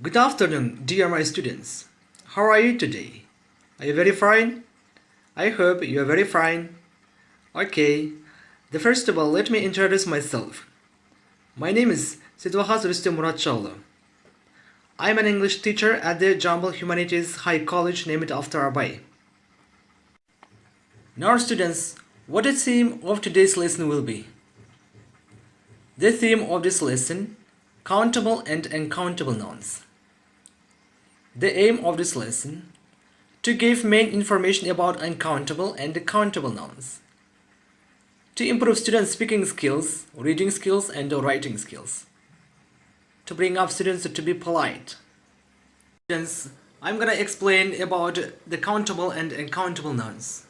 Good afternoon, dear my students. How are you today? Are you very fine? I hope you are very fine. Okay, first of all, let me introduce myself. My name is Ceyduahas R. I am an English teacher at the Jambal Humanities High College named after Abai. Now students, what the theme of today's lesson will be? The theme of this lesson, countable and uncountable nouns. The aim of this lesson, to give main information about uncountable and countable nouns. To improve students' speaking skills, reading skills and writing skills. To bring up students to be polite. Students, I'm gonna explain about the countable and uncountable nouns.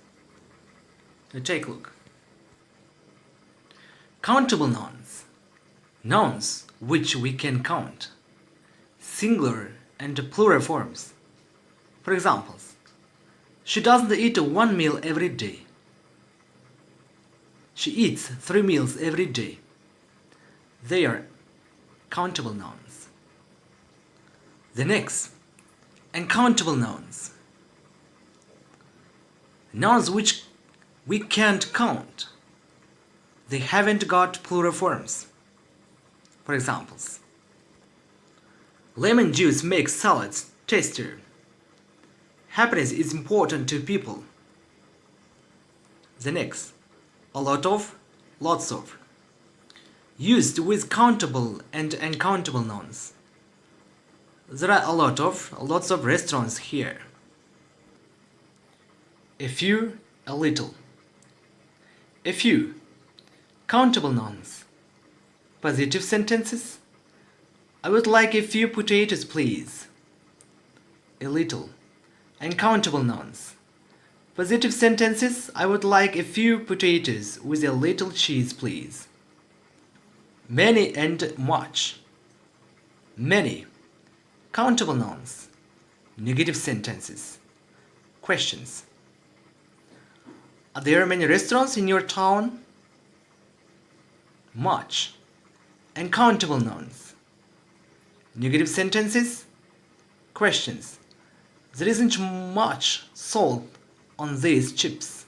Now take a look. Countable nouns. Nouns which we can count. Singular and plural forms. For example, she doesn't eat one meal every day. She eats 3 meals every day. They are countable nouns. The next, uncountable nouns. Nouns which we can't count. They haven't got plural forms. For examples, lemon juice makes salads tastier. Happiness is important to people. The next, a lot of, lots of. Used with countable and uncountable nouns. There are lots of restaurants here. A few, a little. A few, countable nouns. Positive sentences. I would like a few potatoes, please. A little, uncountable nouns. Positive sentences. I would like a few potatoes with a little cheese, please. Many and much. Many, countable nouns. Negative sentences. Questions. Are there many restaurants in your town? Much, uncountable nouns. Negative sentences. Questions. There isn't much salt on these chips.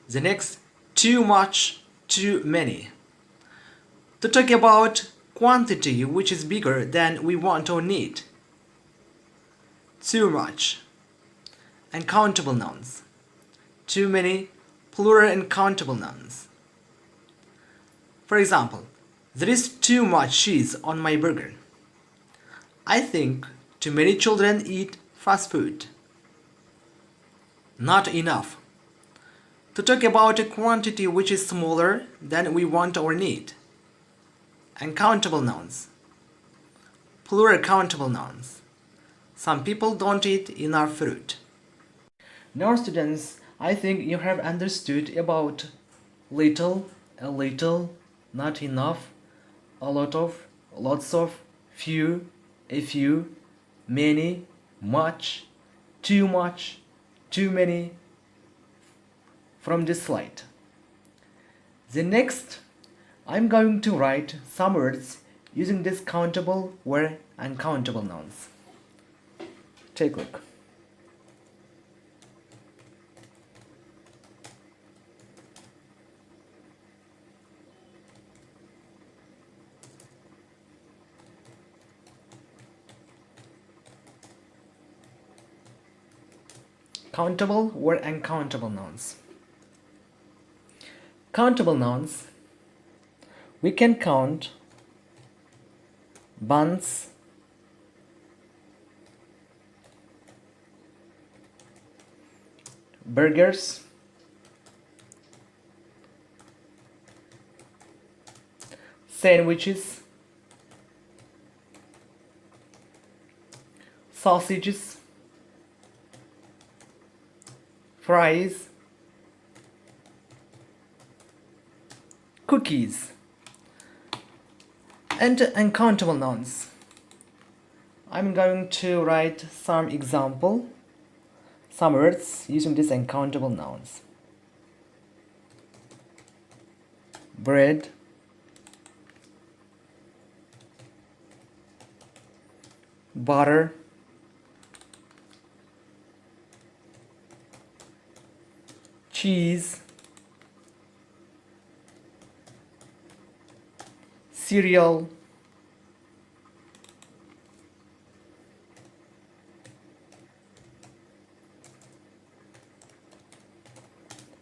The next, too much, too many. To talk about quantity which is bigger than we want or need. Too much, uncountable nouns. Too many, plural uncountable nouns. For example, there is too much cheese on my burger. I think too many children eat fast food. Not enough. To talk about a quantity which is smaller than we want or need. Uncountable nouns. Plural countable nouns. Some people don't eat enough fruit. Now students, I think you have understood about little, a little, not enough, a lot of, lots of, few, a few, many, much, too many from this slide. The next, I'm going to write some words using this countable or uncountable nouns. Take a look. Countable or uncountable nouns. Countable nouns. We can count buns, burgers, sandwiches, sausages, fries, cookies, and uncountable nouns. I'm going to write some words using these uncountable nouns. Bread, butter, cheese, cereal,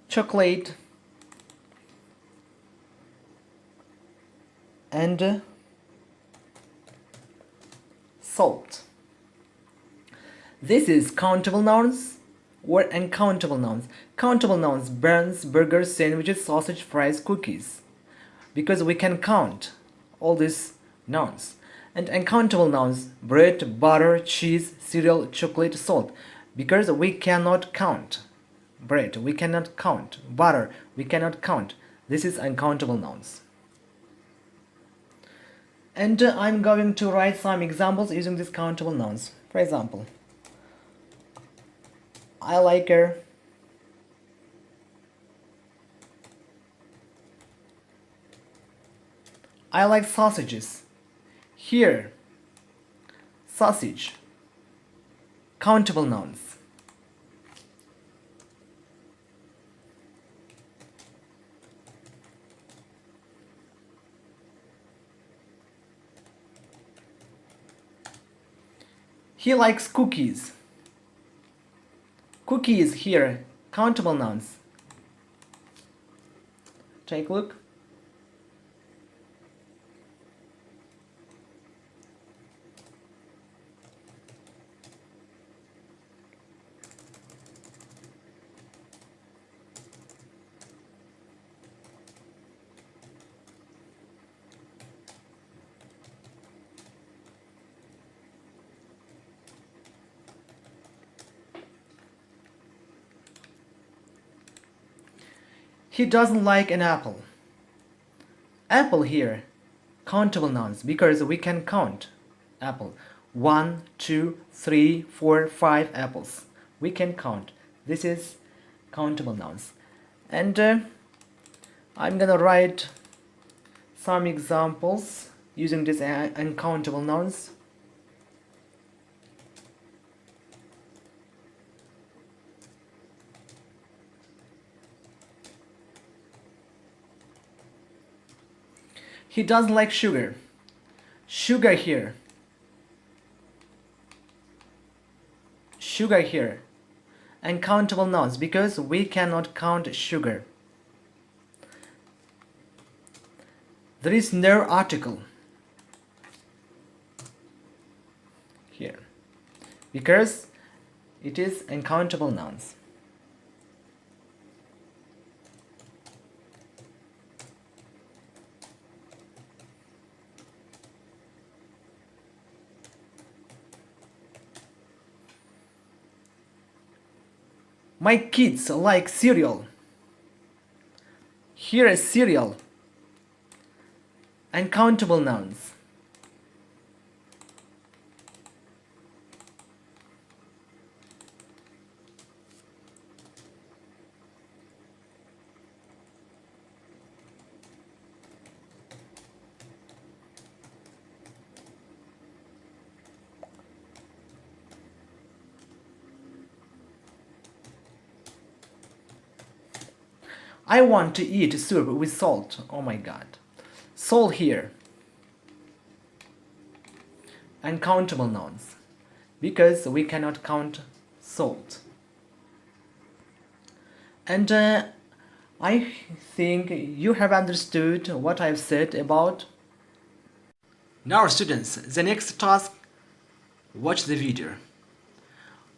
chocolate, and salt. This is countable nouns or uncountable nouns. Countable nouns: buns, burgers, sandwiches, sausage, fries, cookies. Because we can count all these nouns. And uncountable nouns: bread, butter, cheese, cereal, chocolate, salt. Because we cannot count bread, we cannot count butter, we cannot count. This is uncountable nouns. And I'm going to write some examples using these countable nouns. For example, I like her. I like sausages. Here, sausage. Countable nouns. He likes cookies. Cookies here, countable nouns. Take a look. He doesn't like an apple. Apple here, countable nouns, because we can count apple. 1, 2, 3, 4, 5 apples. We can count. This is countable nouns. And I'm gonna write some examples using these uncountable nouns. He doesn't like sugar. Sugar here. Sugar here. Uncountable nouns, because we cannot count sugar. There is no article here, because it is uncountable nouns. My kids like cereal. Here is cereal. Uncountable nouns. I want to eat soup with salt. Oh my god. Salt here. Uncountable nouns, because we cannot count salt. And I think you have understood what I've said about. Now students, the next task, watch the video.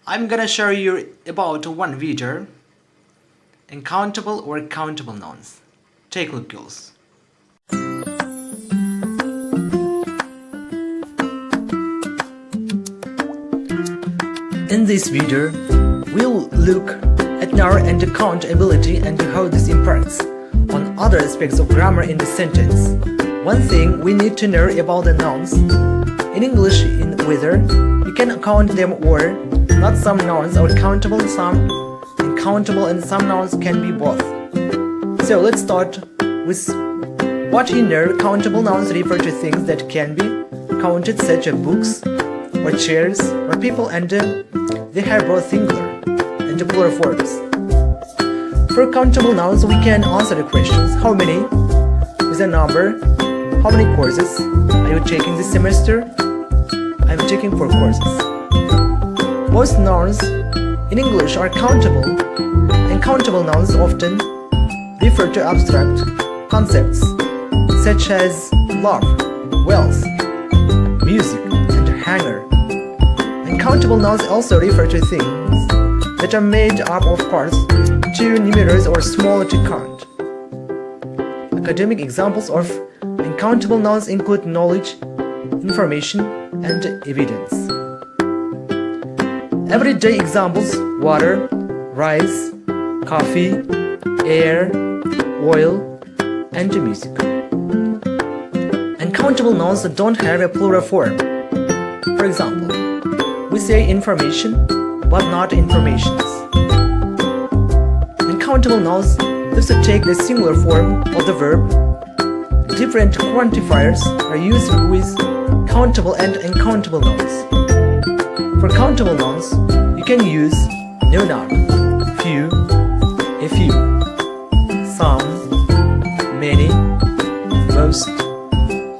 I'm gonna show you about one video. Uncountable or countable nouns. Take a look, girls. In this video, we'll look at know and count ability and how this impacts on other aspects of grammar in the sentence. One thing we need to know about the nouns. In English, in whether you can count them or not. Some nouns are countable, some uncountable, and some nouns can be both. So let's start with what you know. Countable nouns refer to things that can be counted, such as books or chairs, or people, and they have both singular and plural forms. For countable nouns, we can answer the questions: how many is a number, how many courses are you taking this semester? I'm taking 4 courses. Most nouns in English are countable, and countable nouns often refer to abstract concepts such as love, wealth, music, and hanger. And countable nouns also refer to things that are made up of parts too numerous or small to count. Academic examples of uncountable nouns include knowledge, information, and evidence. Everyday examples: water, rice, coffee, air, oil, and music. Uncountable nouns don't have a plural form. For example, we say information, but not informations. Uncountable nouns also take the singular form of the verb. Different quantifiers are used with countable and uncountable nouns. For countable nouns, you can use no noun, few, a few, some, many, most,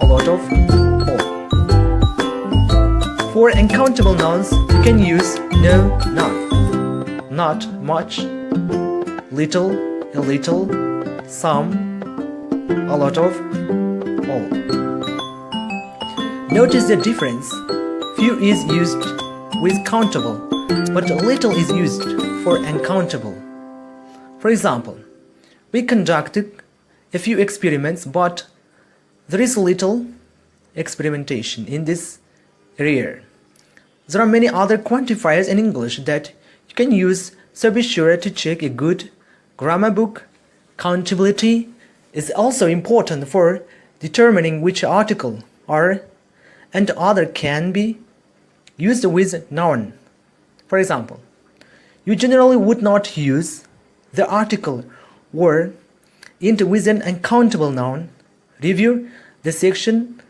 a lot of, all. For uncountable nouns, you can use no, none, not, much, little, a little, some, a lot of, all. Notice the difference. Few is used with countable, but little is used for uncountable. For example, we conducted a few experiments, but there is little experimentation in this area. There are many other quantifiers in English that you can use, so be sure to check a good grammar book. Countability is also important for determining which article are and other can be used with noun. For example, you generally would not use the article or int with an uncountable noun. Review the section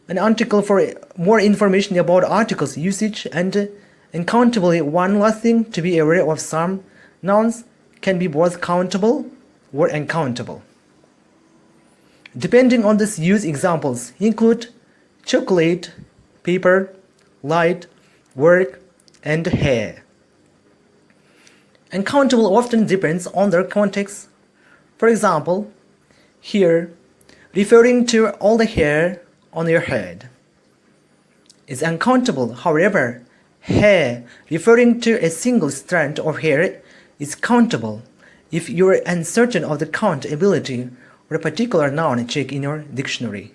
and article for more information about articles usage and uncountably. One last thing to be aware of: some nouns can be both countable or uncountable. Depending on this use, examples include chocolate, paper, light, work, and hair. Uncountable often depends on their context. For example, here, referring to all the hair on your head is uncountable. However, hair referring to a single strand of hair is countable. If you are uncertain of the countability or a particular noun, check in your dictionary.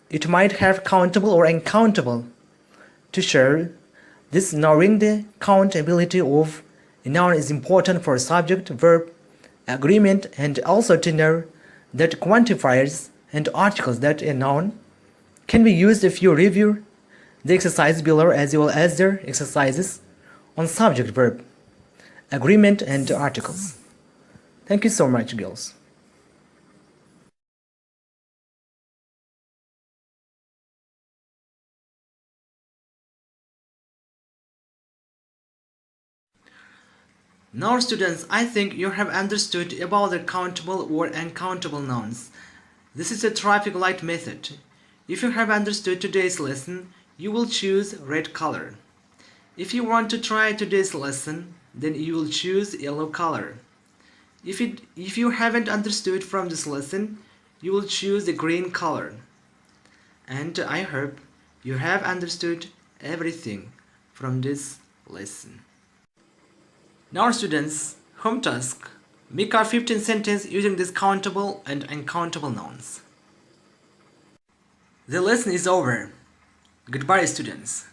It might have countable or uncountable. To show this, knowing the countability of a noun is important for subject, verb, agreement, and also to know that quantifiers and articles that a noun can be used. If you review the exercise below as well as their exercises on subject, verb, agreement, and articles. Thank you so much, girls. Now students, I think you have understood about the countable or uncountable nouns. This is a traffic light method. If you have understood today's lesson, you will choose red color. If you want to try today's lesson, then you will choose yellow color. If you haven't understood from this lesson, you will choose the green color. And I hope you have understood everything from this lesson. Now students, home task. Make our 15 sentences using these countable and uncountable nouns. The lesson is over. Goodbye students.